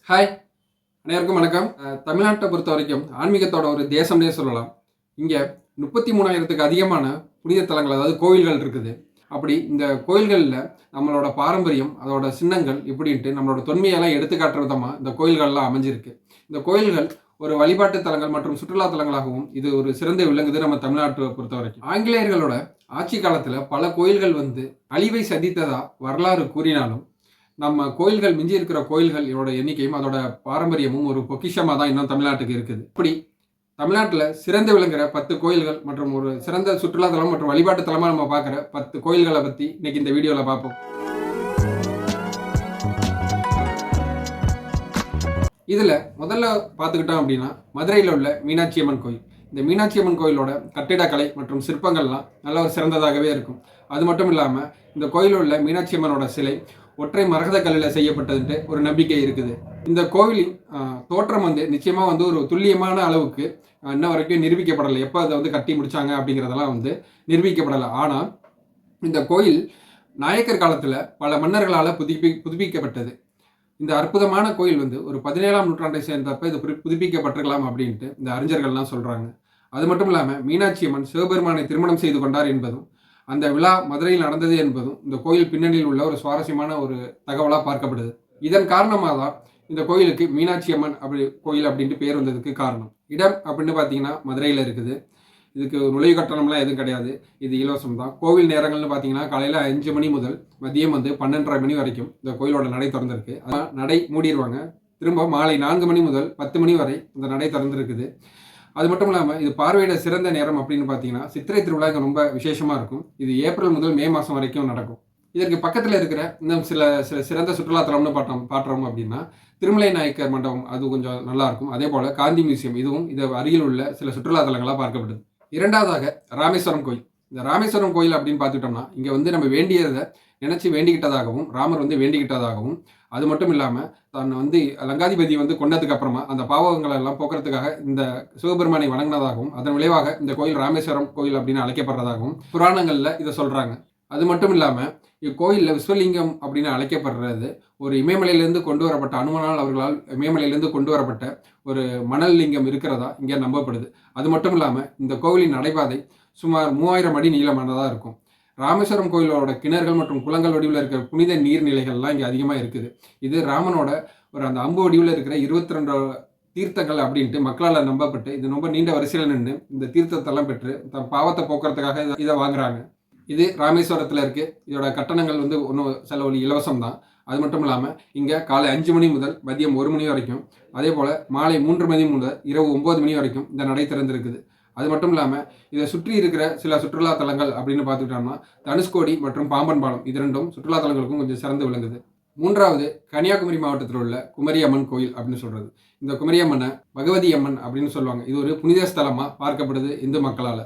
Hi, அனைவருக்கும் வணக்கம். தமிழ்நாட்டை பொறுத்த வரைக்கும் ஆன்மீகத்தோட ஒரு தேசம்னே சொல்லலாம். இங்கே 33,000த்துக்கு அதிகமான புனித தலங்கள், அதாவது கோயில்கள் இருக்குது. அப்படி இந்த கோயில்களில் நம்மளோட பாரம்பரியம், அதோட சின்னங்கள் இப்படின்ட்டு நம்மளோட தொன்மையெல்லாம் எடுத்துக்காட்டுற விதமாக இந்த கோயில்கள்லாம் அமைஞ்சிருக்கு. இந்த கோயில்கள் ஒரு வழிபாட்டு தலங்கள் மற்றும் சுற்றுலா தலங்களாகவும் இது ஒரு சிறந்த விளங்குது நம்ம தமிழ்நாட்டை பொறுத்த வரைக்கும். ஆங்கிலேயர்களோட ஆட்சி காலத்தில் பல கோயில்கள் அழிவை சந்தித்ததா வரலாறு கூறினாலும், நம்ம கோயில்கள் மிஞ்சி இருக்கிற கோயில்கள் இதோட எண்ணிக்கையும் அதோட பாரம்பரியமும் ஒரு பொக்கிஷமாக தான் இன்னும் தமிழ்நாட்டுக்கு இருக்குது. இப்படி தமிழ்நாட்டில் சிறந்து விளங்குற 10 கோயில்கள் மற்றும் ஒரு சிறந்த சுற்றுலாத்தலம் மற்றும் வழிபாட்டு தலமாக நம்ம பார்க்குற 10 கோயில்களை பற்றி இன்னைக்கு இந்த வீடியோவில் பார்ப்போம். இதில் முதல்ல பார்த்துக்கிட்டோம் அப்படின்னா மதுரையில் உள்ள மீனாட்சி அம்மன் கோயில். இந்த மீனாட்சி அம்மன் கோயிலோட கட்டிடக்கலை மற்றும் சிற்பங்கள்லாம் நல்ல ஒரு சிறந்ததாகவே இருக்கும். அது மட்டும் இல்லாமல் இந்த கோயிலில் உள்ள மீனாட்சி அம்மனோட சிலை ஒற்றை மரகத கல்லில் செய்யப்பட்டதுன்ட்டு ஒரு நம்பிக்கை இருக்குது. இந்த கோவிலின் தோற்றம் நிச்சயமாக ஒரு துல்லியமான அளவுக்கு இன்ன வரைக்கும் நிரூபிக்கப்படலை. எப்போ அதை கட்டி முடித்தாங்க அப்படிங்கிறதெல்லாம் நிரூபிக்கப்படலை. ஆனால் இந்த கோயில் நாயக்கர் காலத்தில் பல மன்னர்களால் புதுப்பிக்கப்பட்டது. இந்த அற்புதமான கோயில் ஒரு 17ஆம் நூற்றாண்டை சேர்ந்தப்ப இது புதுப்பிக்கப்பட்டிருக்கலாம் அப்படின்ட்டு இந்த அறிஞர்கள்லாம் சொல்கிறாங்க. அது மட்டும் இல்லாமல் மீனாட்சி அம்மன் சிவபெருமானை திருமணம் செய்து கொண்டார் என்பதும், அந்த விழா மதுரையில் நடந்தது என்பதும் இந்த கோயில் பின்னணியில் உள்ள ஒரு சுவாரஸ்யமான ஒரு தகவலாக பார்க்கப்படுது. இதன் காரணமாக தான் இந்த கோயிலுக்கு மீனாட்சி அம்மன் கோயில் அப்படின்ட்டு பேர் வந்ததுக்கு காரணம். இடம் அப்படின்னு பார்த்தீங்கன்னா மதுரையில் இருக்குது. இதுக்கு நுழைவு கட்டணம்லாம் எதுவும் கிடையாது, இது இலவசம் தான். கோவில் நேரங்கள்னு பார்த்தீங்கன்னா காலையில் 5 மணி முதல் மதியம் 12:30 மணி வரைக்கும் இந்த கோயிலோட நடை திறந்திருக்கு. நடை மூடிடுவாங்க. திரும்ப மாலை 4 மணி முதல் 10 மணி வரை இந்த நடை திறந்திருக்குது. அது மட்டும் இல்லாமல் இது பார்வையிட சிறந்த நேரம் அப்படின்னு பார்த்தீங்கன்னா சித்திரை திருவிழா இங்கே ரொம்ப விசேஷமாக இருக்கும். இது ஏப்ரல் முதல் மே மாதம் வரைக்கும் நடக்கும். இதற்கு பக்கத்தில் இருக்கிற இன்னும் சில சிறந்த சுற்றுலாத்தலம்னு பார்த்தோம் அப்படின்னா திருமலை நாயக்கர் மண்டபம், அது கொஞ்சம் நல்லாயிருக்கும். அதே போல் காந்தி மியூசியம், இதுவும் இது அருகில் உள்ள சில சுற்றுலாத்தலங்களாக பார்க்கப்படுது. இரண்டாவதாக ராமேஸ்வரம் கோயில். இந்த ராமேஸ்வரம் கோயில் அப்படின்னு பார்த்துக்கிட்டோம்னா இங்கே நம்ம வேண்டியதை நினச்சி வேண்டிக்கிட்டதாகவும் ராமர் வேண்டிக்கிட்டதாகவும், அது மட்டும் இல்லாமல் தான் லங்காதிபதி கொண்டதுக்கு அப்புறமா அந்த பாவங்களை எல்லாம் போக்குறதுக்காக இந்த சிவபெருமானை வணங்கினதாகவும், அதன் விளைவாக இந்த கோயில் ராமேஸ்வரம் கோயில் அப்படின்னு அழைக்கப்படுறதாகவும் புராணங்களில் இதை சொல்கிறாங்க. அது மட்டும் இல்லாமல் இக்கோயிலில் விஸ்வலிங்கம் அப்படின்னு அழைக்கப்படுறது ஒரு இமயமலையிலேருந்து கொண்டு வரப்பட்ட அனுமனால் அவர்களால் இமயமலையிலேருந்து கொண்டு வரப்பட்ட ஒரு மணல் லிங்கம் இருக்கிறதா இங்கே நம்பப்படுது. அது மட்டும் இல்லாமல் இந்த கோவிலின் நடைபாதை சுமார் 3000 அடி நீளமானதாக இருக்கும். ராமேஸ்வரம் கோயிலோட கிணறுகள் மற்றும் குளங்கள் வடிவில் இருக்கிற புனித நீர்நிலைகள்லாம் இங்கே அதிகமாக இருக்குது. இது ராமனோட அந்த அம்பு வடிவில் இருக்கிற 22 தீர்த்தங்கள் அப்படின்ட்டு மக்களால் நம்பப்பட்டு இது ரொம்ப நீண்ட வரிசையில் நின்று இந்த தீர்த்தத்தெல்லாம் பெற்று தன் பாவத்தை போக்குறதுக்காக இதை வாங்குறாங்க. இது ராமேஸ்வரத்தில் இருக்குது. இதோட கட்டணங்கள் ஒன்றும் செலவழி இலவசம் தான். அது மட்டும் இல்லாமல் இங்கே காலை 5 மணி முதல் மதியம் 1 மணி வரைக்கும், அதே போல் மாலை 3 மணி முதல் இரவு 9 மணி வரைக்கும் இந்த நடை திறந்திருக்குது. அது மட்டும் இல்லாமல் இதை சுற்றி இருக்கிற சில சுற்றுலா தலங்கள் அப்படின்னு பார்த்துக்கிட்டோம்னா தனுஷ்கோடி மற்றும் பாம்பன் பாலம், இது ரெண்டும் சுற்றுலா தலங்களுக்கும் கொஞ்சம் சிறந்து விளங்குது. மூன்றாவது கன்னியாகுமரி மாவட்டத்தில் உள்ள குமரி அம்மன் கோயில் அப்படின்னு சொல்கிறது. இந்த குமரி அம்மனை பகவதி அம்மன் அப்படின்னு சொல்லுவாங்க. இது ஒரு புனித ஸ்தலமாக பார்க்கப்படுது இந்து மக்களால்.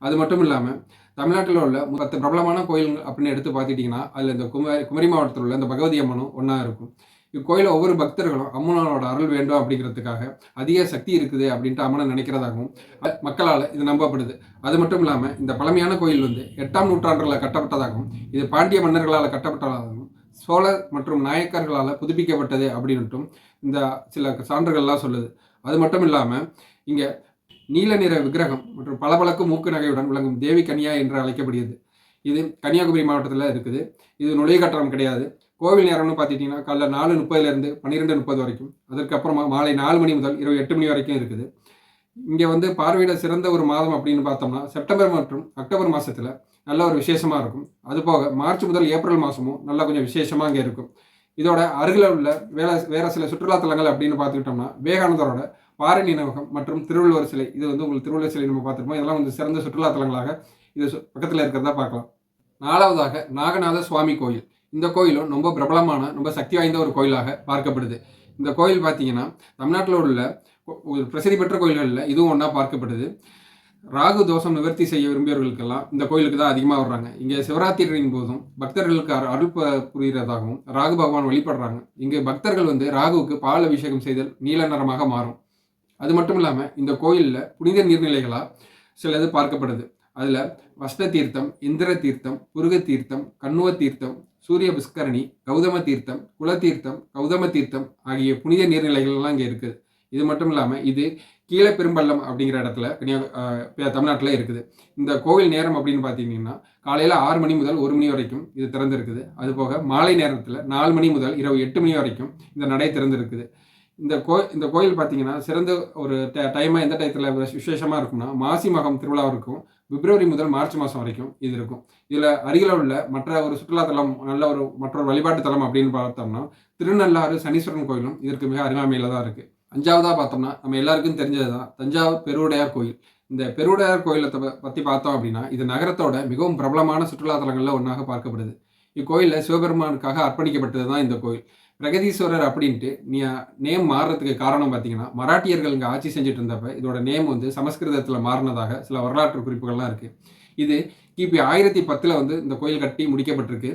அது மட்டும் இல்லாமல் தமிழ்நாட்டில் உள்ள 10 பிரபலமான கோயில்கள் அப்படின்னு எடுத்து பார்த்துட்டிங்கன்னா அதில் இந்த குமரி மாவட்டத்தில் உள்ள இந்த பகவதி அம்மனும் ஒன்றா இருக்கும். இக்கோயிலில் ஒவ்வொரு பக்தர்களும் அம்மனோட அருள் வேண்டும் அப்படிங்கிறதுக்காக அதிக சக்தி இருக்குது அப்படின்ட்டு அம்மனை நினைக்கிறதாகவும் மக்களால் இது நம்பப்படுது. அது மட்டும் இல்லாமல் இந்த பழமையான கோயில் 8ஆம் நூற்றாண்டில் கட்டப்பட்டதாகவும், இது பாண்டிய மன்னர்களால் கட்டப்பட்டதாகவும், சோழர் மற்றும் நாயக்கர்களால் புதுப்பிக்கப்பட்டது அப்படின்ட்டும் இந்த சில சான்றுகள்லாம் சொல்லுது. அது மட்டும் இல்லாமல் இங்கே நீல நிற விக்கிரகம் மற்றும் பளபளக்கு மூக்கு நகையுடன் விளங்கும் தேவி கன்யா என்று அழைக்கப்படுகிறது. இது கன்னியாகுமரி மாவட்டத்தில் இருக்குது. இது நுழைவு கட்டணம் கிடையாது. கோவில் நேரம்னு பார்த்துட்டிங்கன்னா காலைல 4:30லேருந்து 12:30 வரைக்கும், அதற்கப்புறமா மாலை 4 மணி முதல் இரவு 8 மணி வரைக்கும் இருக்குது. இங்கே பார்வையிட சிறந்த ஒரு மாதம் அப்படின்னு பார்த்தோம்னா செப்டம்பர் மற்றும் அக்டோபர் மாதத்தில் நல்ல ஒரு விசேஷமாக இருக்கும். அதுபோக மார்ச் முதல் ஏப்ரல் மாதமும் நல்லா கொஞ்சம் விசேஷமாக இங்கே இருக்கும். இதோட அருகில் உள்ள வேறு சில சுற்றுலாத்தலங்கள் அப்படின்னு பார்த்துக்கிட்டோம்னா விவேகானந்தரோட பாறை நினைவகம் மற்றும் திருவள்ளுவர் சிலை, இது உங்களுக்கு திருவள்ளுவர் சிலை நம்ம பார்த்துருப்போம். இதெல்லாம் சிறந்த சுற்றுலாத்தலங்களாக இது பக்கத்தில் இருக்கிறதா பார்க்கலாம். நாலாவதாக நாகநாத சுவாமி கோயில். இந்த கோயிலும் ரொம்ப பிரபலமான ரொம்ப சக்தி வாய்ந்த ஒரு கோயிலாக பார்க்கப்படுது. இந்த கோயில் பார்த்தீங்கன்னா தமிழ்நாட்டில் உள்ள ஒரு பிரசித்தி பெற்ற கோயில்களில் இதுவும் ஒன்றா பார்க்கப்படுது. ராகு தோஷம் நிவர்த்தி செய்ய விரும்பியவர்களுக்கெல்லாம் இந்த கோயிலுக்கு தான் அதிகமாக வர்றாங்க. இங்கே சிவராத்திரியின் போதும் பக்தர்களுக்கு அருள் புரிகிறதாகவும் ராகு பகவான் வழிபடுறாங்க. இங்கே பக்தர்கள் ராகுவுக்கு பால் அபிஷேகம் செய்தல் நீல நிறமாக மாறும். அது மட்டும் இல்லாமல் இந்த கோயிலில் புனித நீர்நிலைகளாக சிலது பார்க்கப்படுது. அதில் வஷ்ட தீர்த்தம், இந்திர தீர்த்தம், புருக தீர்த்தம், கண்ணுவ தீர்த்தம், சூரிய புஷ்கரணி, கௌதம தீர்த்தம், குலதீர்த்தம், கௌதம தீர்த்தம் ஆகிய புனித நீர்நிலைகள்லாம் இங்கே இருக்குது. இது மட்டும் இல்லாமல் இது கீழப்பெரும்பள்ளம் அப்படிங்கிற இடத்துல தமிழ்நாட்டில் இருக்குது. இந்த கோவில் நேரம் அப்படின்னு பார்த்தீங்கன்னா காலையில் 6 மணி முதல் 1 மணி வரைக்கும் இது திறந்திருக்குது. அதுபோக மாலை நேரத்தில் 4 மணி முதல் இரவு 8 மணி வரைக்கும் இந்த நடை திறந்திருக்குது. இந்த கோயில் பார்த்தீங்கன்னா சிறந்த ஒரு டைமாக எந்த டயத்தில் விசேஷமாக இருக்கும்னா மாசி மகம் திருவிழா இருக்கும். பிப்ரவரி முதல் மார்ச் மாதம் வரைக்கும் இது இருக்கும். இதில் அருகில் உள்ள மற்ற ஒரு சுற்றுலாத்தலம் மற்றொரு வழிபாட்டு தலம் அப்படின்னு பார்த்தோம்னா திருநள்ளாறு சனீஸ்வரன் கோயிலும் இதற்கு மிக அருகாமையில் தான் இருக்குது. 5வதாக பார்த்தோம்னா நம்ம எல்லாருக்கும் தெரிஞ்சது தான் தஞ்சாவூர் பெருவுடையார் கோயில். இந்த பெருவுடையார் கோயிலை பற்றி பார்த்தோம் அப்படின்னா இது நகரத்தோட மிகவும் பிரபலமான சுற்றுலாத்தலங்களில் ஒன்றாக பார்க்கப்படுது. இக்கோயிலில் சிவபெருமானுக்காக அர்ப்பணிக்கப்பட்டது தான் இந்த கோயில். பிரகதீஸ்வரர் அப்படின்ட்டு நேம் மாறுறதுக்கு காரணம் பார்த்தீங்கன்னா மராட்டியர்கள் இங்கே ஆட்சி செஞ்சுட்டு இருந்தப்ப இதோட நேம் சமஸ்கிருதத்தில் மாறினதாக சில வரலாற்று குறிப்புகள்லாம் இருக்குது. இது கிபி 1010 இந்த கோயில் கட்டி முடிக்கப்பட்டிருக்கு.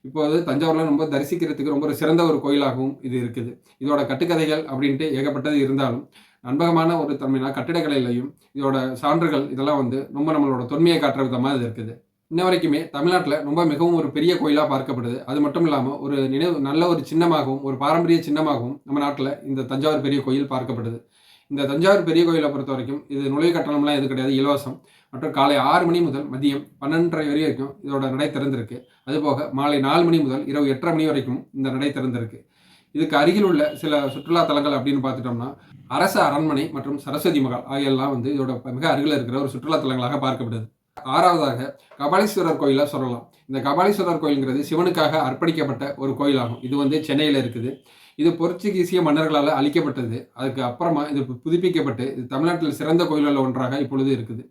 இப்போது தஞ்சாவூரில் ரொம்ப தரிசிக்கிறதுக்கு ரொம்ப சிறந்த ஒரு கோயிலாகவும் இது இருக்குது. இதோட கட்டுக்கதைகள் அப்படின்ட்டு ஏகப்பட்டது இருந்தாலும் நண்பகமான ஒரு தன்மையான கட்டிடக்கலையிலையும் இதோட சான்றுகள் இதெல்லாம் ரொம்ப நம்மளோட தொன்மையை காட்டுற விதமாக இது இருக்குது. இன்ன வரைக்குமே தமிழ்நாட்டில் மிகவும் ஒரு பெரிய கோயிலாக பார்க்கப்படுது. அது மட்டும் இல்லாமல் ஒரு நல்ல ஒரு சின்னமாகவும் ஒரு பாரம்பரிய சின்னமாகவும் நம்ம நாட்டில் இந்த தஞ்சாவூர் பெரிய கோயில் பார்க்கப்படுது. இந்த தஞ்சாவூர் பெரிய கோயிலை பொறுத்த வரைக்கும் இது நுழைவு கட்டணம்லாம் எது கிடையாது, இலவசம். மற்றும் காலை 6 மணி முதல் மதியம் 12:30 வரைக்கும் இதோட நடை திறந்திருக்கு. அதுபோக மாலை 4 மணி முதல் இரவு 8:30 மணி வரைக்கும் இந்த நடை திறந்திருக்கு. இதுக்கு அருகில் உள்ள சில சுற்றுலா தலங்கள் அப்படின்னு பார்த்துட்டோம்னா அரச அரண்மனை மற்றும் சரஸ்வதி மகால் ஆகியெல்லாம் இதோட மிக அருகில் இருக்கிற ஒரு சுற்றுலா தலங்களாக பார்க்கப்படுது. 6வதாக கபாலீஸ்வரர் கோயிலை சொல்லலாம். இந்த கபாலீஸ்வரர் கோயிலுங்கிறது சிவனுக்காக அர்ப்பணிக்கப்பட்ட ஒரு கோயிலாகும். இது சென்னையில் இருக்குது. இது போர்ச்சுகீசிய மன்னர்களால் அழிக்கப்பட்டது. அதுக்கு அப்புறமா இது புதுப்பிக்கப்பட்டு இது தமிழ்நாட்டில் சிறந்த கோயில்களில் ஒன்றாக இப்பொழுது இருக்குது.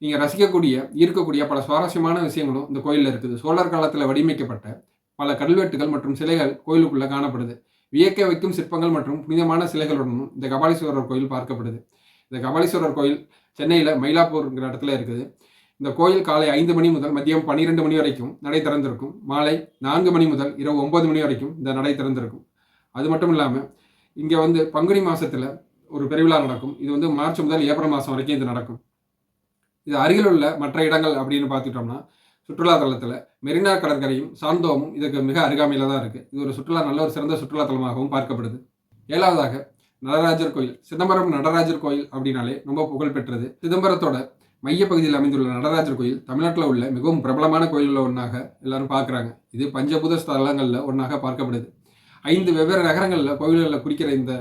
நீங்கள் ஈர்க்கக்கூடிய பல சுவாரஸ்யமான விஷயங்களும் இந்த கோயிலில் இருக்குது. சோழர் காலத்தில் வடிவமைக்கப்பட்ட பல கல்வெட்டுகள் மற்றும் சிலைகள் கோயிலுக்குள்ளே காணப்படுது. வியக்க வைக்கும் சிற்பங்கள் மற்றும் புனிதமான சிலைகளுடனும் இந்த கபாலீஸ்வரர் கோயில் பார்க்கப்படுது. இந்த கபாலீஸ்வரர் கோயில் சென்னையில் மயிலாப்பூர்ங்கிற இடத்துல இருக்குது. இந்த கோயில் காலை 5 மணி முதல் மதியம் 12 மணி வரைக்கும் நடை திறந்திருக்கும். மாலை 4 மணி முதல் இரவு 9 மணி வரைக்கும் இந்த நடை திறந்திருக்கும். அது மட்டும் இல்லாமல் இங்கே பங்குனி மாதத்தில் ஒரு பெருவிழா நடக்கும். இது மார்ச் முதல் ஏப்ரல் மாதம் வரைக்கும் இது நடக்கும். இது அருகில் உள்ள மற்ற இடங்கள் அப்படின்னு பார்த்துட்டோம்னா சுற்றுலா தலத்தில் மெரினா கடற்கரையும் சாந்தோமும் இதுக்கு மிக அருகாமையில் தான் இருக்குது. இது ஒரு நல்ல ஒரு சிறந்த சுற்றுலா தலமாகவும் பார்க்கப்படுது. 7வதாக நடராஜர் கோயில். சிதம்பரம் நடராஜர் கோயில் அப்படின்னாலே ரொம்ப புகழ்பெற்றது. சிதம்பரத்தோட மையப்பகுதியில் அமைந்துள்ள நடராஜர் கோயில் தமிழ்நாட்டில் உள்ள மிகவும் பிரபலமான கோயில்களில் ஒன்றாக எல்லாரும் பார்க்குறாங்க. இது பஞ்சபூத ஸ்தலங்களில் ஒன்றாக பார்க்கப்படுது. 5 வெவ்வேறு நகரங்களில் கோயில்களில் குறிக்கிற இந்த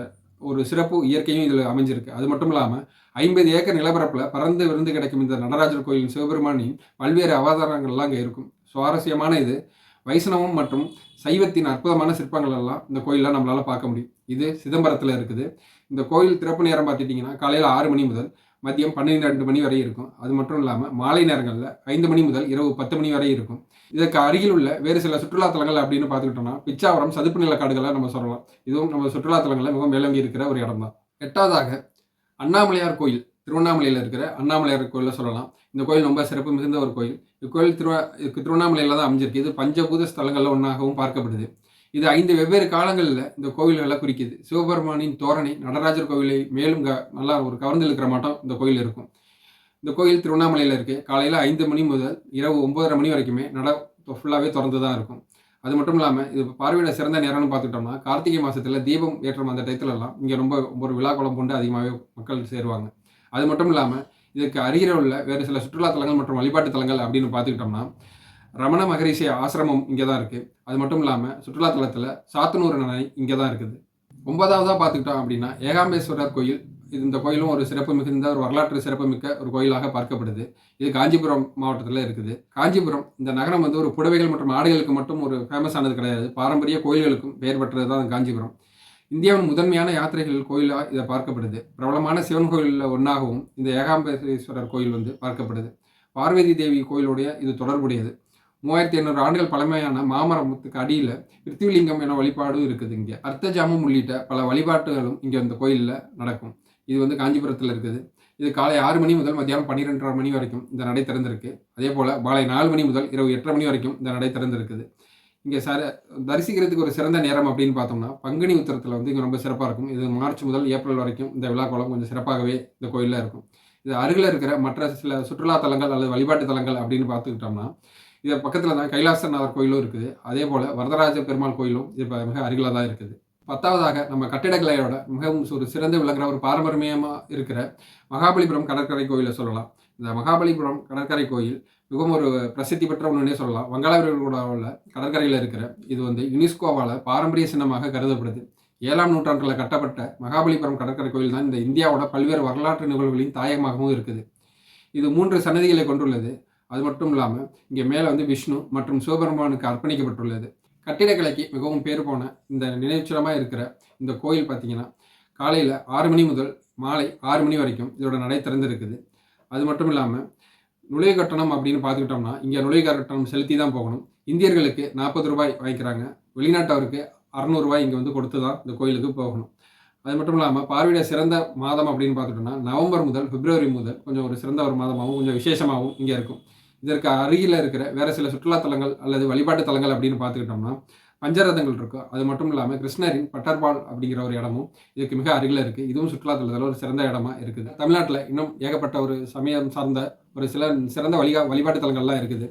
ஒரு சிறப்பு இயற்கையும் இதில் அமைஞ்சிருக்கு. அது மட்டும் இல்லாமல் 50 ஏக்கர் நிலப்பரப்பில் பறந்து விருந்து கிடைக்கும் இந்த நடராஜர் கோயிலின் சிவபெருமானின் பல்வேறு அவதாரங்கள்லாம் அங்கே இருக்கும். சுவாரஸ்யமான இது வைஷ்ணவம் மற்றும் சைவத்தின் அற்புதமான சிற்பங்கள் எல்லாம் இந்த கோயிலில் நம்மளால் பார்க்க முடியும். இது சிதம்பரத்தில் இருக்குது. இந்த கோயில் திறப்பு நேரம் பார்த்துட்டிங்கன்னா காலையில் 6 மணி முதல் மதியம் 12 மணி வரை இருக்கும். அது மட்டும் இல்லாமல் மாலை நேரங்களில் 5 மணி முதல் இரவு 10 மணி வரை இருக்கும். இதற்கு அருகில் உள்ள வேறு சில சுற்றுலாத்தலங்கள் அப்படின்னு பார்த்துக்கிட்டோம்னா பிச்சாவரம் சதுப்பு நிலக்காடுகளை நம்ம சொல்லலாம். இதுவும் நம்ம சுற்றுலாத்தலங்களில் மிகவும் மேலோங்கி இருக்கிற ஒரு இடம் தான். 8வதாக அண்ணாமலையார் கோயில். திருவண்ணாமலையில் இருக்கிற அண்ணாமலையார் கோயிலை சொல்லலாம். இந்த கோயில் ரொம்ப சிறப்பு மிகுந்த ஒரு கோயில். இக்கோயில் திருவண்ணாமலையில் தான் அமைஞ்சிருக்கு. இது பஞ்சபூத ஸ்தலங்களில் ஒன்றாகவும் பார்க்கப்படுது. இது 5 வெவ்வேறு காலங்களில் இந்த கோவில்களை குறிக்குது. சிவபெருமானின் தோரணை நடராஜர் கோவிலை மேலும் நல்லா ஒரு கவர்ந்து இருக்கிற மாட்டம் இந்த கோயில் இருக்கும். இந்த கோயில் திருவண்ணாமலையில் இருக்குது. காலையில் 5 மணி முதல் இரவு 9:30 மணி வரைக்குமே ஃபுல்லாகவே திறந்து தான் இருக்கும். அது மட்டும் இல்லாமல் இது பார்வையிட சிறந்த நேரம்னு பார்த்துக்கிட்டோம்னா கார்த்திகை மாதத்தில் தீபம் ஏற்றம் அந்த டயத்துலலாம் இங்கே ரொம்ப ஒரு விழா குளம் கொண்டு அதிகமாகவே மக்கள் சேருவாங்க. அது மட்டும் இல்லாமல் இதுக்கு அருகில் உள்ள வேறு சில சுற்றுலாத்தலங்கள் மற்றும் வழிபாட்டு தலங்கள் அப்படின்னு பார்த்துக்கிட்டோம்னா ரமண மகரிஷி ஆசிரமம் இங்கே தான் இருக்குது. அது மட்டும் இல்லாமல் சுற்றுலாத்தலத்தில் சாத்தனூர் அணை இங்கே தான் இருக்குது. 9வதாக பார்த்துக்கிட்டோம் அப்படின்னா ஏகாம்பேஸ்வரர் கோயில். இந்த கோயிலும் ஒரு சிறப்பு மிகுந்த ஒரு வரலாற்று சிறப்புமிக்க ஒரு கோயிலாக பார்க்கப்படுது. இது காஞ்சிபுரம் மாவட்டத்தில் இருக்குது. காஞ்சிபுரம் இந்த நகரம் ஒரு புடவைகள் மற்றும் ஆடைகளுக்கு மட்டும் ஒரு ஃபேமஸ் ஆனது கிடையாது. பாரம்பரிய கோயில்களுக்கும் பெயர் பெற்றது தான் காஞ்சிபுரம். இந்தியாவின் முதன்மையான யாத்திரைகள் கோயிலாக இதை பார்க்கப்படுது. பிரபலமான சிவன் கோயிலில் ஒன்றாகவும் இந்த ஏகாம்பேஸ்வரர் கோயில் பார்க்கப்படுது. பார்வதி தேவி கோயிலுடைய இது தொடர்புடையது. 3800 ஆண்டுகள் பழமையான மாமரத்துக்கு அடியில் பிருத்திவிலிங்கம் என வழிபாடும் இருக்குது. இங்கே அர்த்தஜாமம் உள்ளிட்ட பல வழிபாட்டுகளும் இங்கே இந்த கோயிலில் நடக்கும். இது காஞ்சிபுரத்தில் இருக்குது. இது காலை 6 மணி முதல் மத்தியானம் 12:30 மணி வரைக்கும் இந்த நடை திறந்திருக்கு. அதே போல் மாலை 4 மணி முதல் இரவு 8:30 மணி வரைக்கும் இந்த நடை திறந்திருக்குது. இங்கே தரிசிக்கிறதுக்கு ஒரு சிறந்த நேரம் அப்படின்னு பார்த்தோம்னா பங்குனி உத்திரத்தில் இங்கே ரொம்ப சிறப்பாக இருக்கும். இது மார்ச் முதல் ஏப்ரல் வரைக்கும் இந்த விழா கோலம் கொஞ்சம் சிறப்பாகவே இந்த கோயிலில் இருக்கும். இது அருகில் இருக்கிற மற்ற சில சுற்றுலா தலங்கள் அல்லது வழிபாட்டு தலங்கள் அப்படின்னு பார்த்துக்கிட்டோம்னா இது பக்கத்தில் தான் கைலாசநாதர் கோயிலும் இருக்குது. அதே போல் வரதராஜ பெருமாள் கோயிலும் இது மிக அருகில் தான் இருக்குது. 10வதாக நம்ம கட்டிடக்கலையோட மிகவும் ஒரு சிறந்து விளங்குற ஒரு பாரம்பரியமாக இருக்கிற மகாபலிபுரம் கடற்கரை கோயிலை சொல்லலாம். இந்த மகாபலிபுரம் கடற்கரை கோயில் மிகவும் ஒரு பிரசித்தி பெற்ற ஒன்றுனே சொல்லலாம். வங்காள விரிகுடாவில் உள்ள கடற்கரையில் இருக்கிற இது யுனெஸ்கோவால் பாரம்பரிய சின்னமாக கருதப்படுது. 7ஆம் நூற்றாண்டில் கட்டப்பட்ட மகாபலிபுரம் கடற்கரை கோயில் தான் இந்த இந்தியாவோட பல்வேறு வரலாற்று நிகழ்வுகளின் தாயகமாகவும் இருக்குது. இது 3 சன்னதிகளை கொண்டுள்ளது. அது மட்டும் இல்லாமல் இங்கே மேலே விஷ்ணு மற்றும் சிவபெருமானுக்கு அர்ப்பணிக்கப்பட்டுள்ளது. கட்டிடக்கலைக்கு மிகவும் பேர் போன இந்த நினைவுச்சின்னமாக இருக்கிற இந்த கோயில் பார்த்தீங்கன்னா காலையில் 6 மணி முதல் மாலை 6 மணி வரைக்கும் இதோட நடை திறந்திருக்குது. அது மட்டும் இல்லாமல் நுழைவு கட்டணம் அப்படின்னு பார்த்துக்கிட்டோம்னா இங்கே நுழைவு கட்டணம் செலுத்தி தான் போகணும். இந்தியர்களுக்கு 40 ரூபாய் வாங்கிக்கிறாங்க. வெளிநாட்டவருக்கு 600 ரூபாய் இங்கே கொடுத்து தான் இந்த கோயிலுக்கு போகணும். அது மட்டும் இல்லாமல் பார்வையிட சிறந்த மாதம் அப்படின்னு பார்த்துட்டோம்னா நவம்பர் முதல் பிப்ரவரி முதல் கொஞ்சம் ஒரு சிறந்த ஒரு மாதமாகவும் கொஞ்சம் விசேஷமாகவும் இங்கே இருக்கும். இதற்கு அருகில் இருக்கிற வேறு சில சுற்றுலாத்தலங்கள் அல்லது வழிபாட்டு தலங்கள் அப்படின்னு பார்த்துக்கிட்டோம்னா பஞ்சரதங்கள் இருக்கும். அது மட்டும் இல்லாமல் கிருஷ்ணரின் பட்டர்பால் அப்படிங்கிற ஒரு இடமும் இதுக்கு மிக அருகில் இருக்குது. இதுவும் சுற்றுலாத்தலத்தில் ஒரு சிறந்த இடமா இருக்குது. தமிழ்நாட்டில் இன்னும் ஏகப்பட்ட ஒரு சமயம் சார்ந்த ஒரு சில சிறந்த வழிபாட்டு தலங்கள்லாம் இருக்குது.